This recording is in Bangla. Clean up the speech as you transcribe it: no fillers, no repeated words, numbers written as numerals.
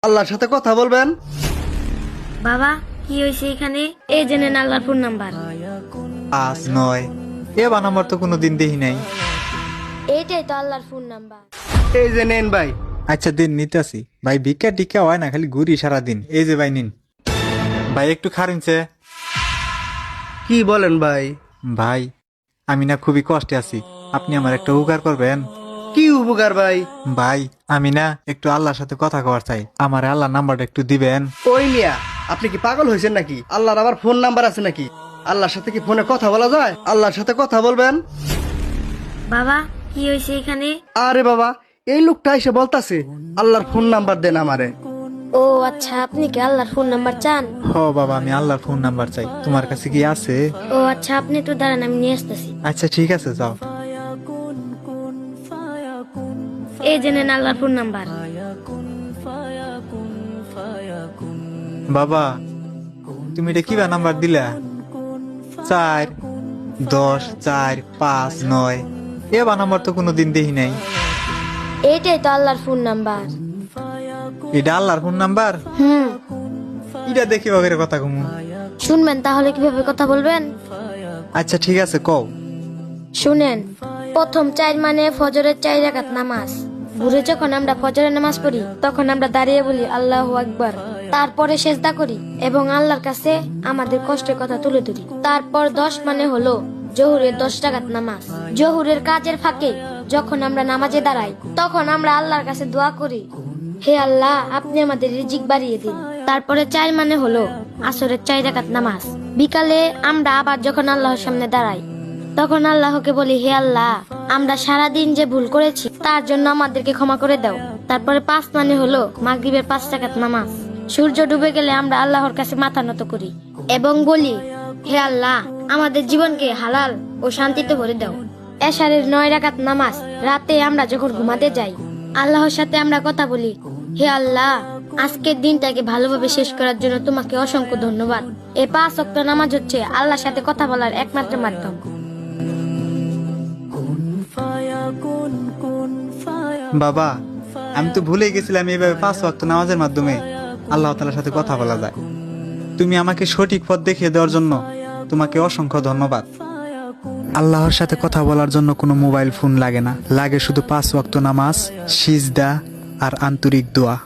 আল্লাহর সাথে কথা বলবেন। বাবা কি হয়েছে এখানে? এই জেনে আল্লাহর ফোন নাম্বার। 5 9 এবার নাম্বার তো কোনোদিন দেখি নাই। এইটাই তো আল্লাহর ফোন নাম্বার। এই যে নেন ভাই। আচ্ছা দিন নিতেছি ভাই, ভিক্ষা টিকা হয় না, খালি ঘুরি সারাদিন। এই যে ভাই নিন ভাই, একটু খারিনছে। কি বলেন ভাই? ভাই আমি না খুবই কষ্টে আছি, আপনি আমার একটা উপকার করবেন? কি উপকার ভাই? ভাই আমি না একটু আল্লাহর সাথে কথা কওয়ার চাই, আমার আল্লাহর নাম্বারটা একটু দিবেন? ওই মিয়া, আপনি কি পাগল হয়েছেন নাকি? আল্লাহর আবার ফোন নাম্বার আছে নাকি? আল্লাহর সাথে কি ফোনে কথা বলা যায়? আল্লাহর সাথে কথা বলবেন। বাবা কি হয়েছে এখানে? আরে বাবা, এই লোকটা এসে বলতাছে আল্লাহর ফোন নাম্বার দেন আমারে। ও আচ্ছা, আপনি কি আল্লাহর ফোন নাম্বার চান? হ বাবা, আমি আল্লাহর ফোন নাম্বার চাই। তোমার কাছে কি আছে? ও আচ্ছা, আপনি তো দাঁড়ান, আমি নিয়ে আসতেছি। আচ্ছা ঠিক আছে, যাও। এই জেনে আল্লাহর ফোন নাম্বার। বাবা তুমি এটা কিবা নাম্বার দিলা? 4 10 4 5 9 এবার নাম্বার তো কোনোদিন দেখি নাই। এইটাই তো আল্লাহর ফোন নাম্বার। এটা আল্লাহর ফোন নাম্বার? এটা দেখি বাগের কথা কমু। শুনবেন তাহলে কিভাবে কথা বলবেন? আচ্ছা ঠিক আছে, কও। শুনেন, প্রথম 4 মানে ফজরের 4 রাকাত নামাজ। ভোরে যখন আমরা ফজরের নামাজ পড়ি তখন আমরা দাঁড়িয়ে বলি আল্লাহু আকবার, তারপরে সেজদা করি এবং আল্লাহর কাছে আমাদের কষ্টের কথা তুলে ধরি। তারপর 10 মানে হলো জোহরের 10 রাকাত নামাজ। জোহরের কাজের ফাঁকে যখন আমরা নামাজে দাঁড়াই তখন আমরা আল্লাহর কাছে দোয়া করি, হে আল্লাহ আপনি আমাদের রিজিক বাড়িয়ে দিন। তারপরে 4 মানে হলো আসরের 4 রাকাত নামাজ। বিকালে আমরা আবার যখন আল্লাহর সামনে দাঁড়াই তখন আল্লাহকে বলি, হে আল্লাহ আমরা সারাদিন যে ভুল করেছি তার জন্য আমাদেরকে ক্ষমা করে দাও। তারপরে 5 মানে হলো মাগরিবের 5 রাকাত নামাজ। সূর্য ডুবে গেলে আমরা আল্লাহর কাছে মাথা নত করি এবং বলি, হে আল্লাহ আমাদের জীবনকে হালাল ও শান্তিতে ভরে দাও। এশারের 9 রাকাত নামাজ। রাতে আমরা যখন ঘুমাতে যাই আল্লাহর সাথে আমরা কথা বলি, হে আল্লাহ আজকের দিনটাকে ভালোভাবে শেষ করার জন্য তোমাকে অসংখ্য ধন্যবাদ। এই 5 ওয়াক্ত নামাজ হচ্ছে আল্লাহর সাথে কথা বলার একমাত্র মাধ্যম। বাবা আমি তো ভুলে গেছিলাম এইভাবে 5 ওয়াক্ত নামাজের মাধ্যমে আল্লাহ তাআলার সাথে কথা বলা যায়। তুমি আমাকে সঠিক পথ দেখিয়ে দেওয়ার জন্য তোমাকে অসংখ্য ধন্যবাদ। আল্লাহর সাথে কথা বলার জন্য কোনো মোবাইল ফোন লাগে না, লাগে শুধু 5 ওয়াক্ত নামাজ, সিজদা আর আন্তরিক দোয়া।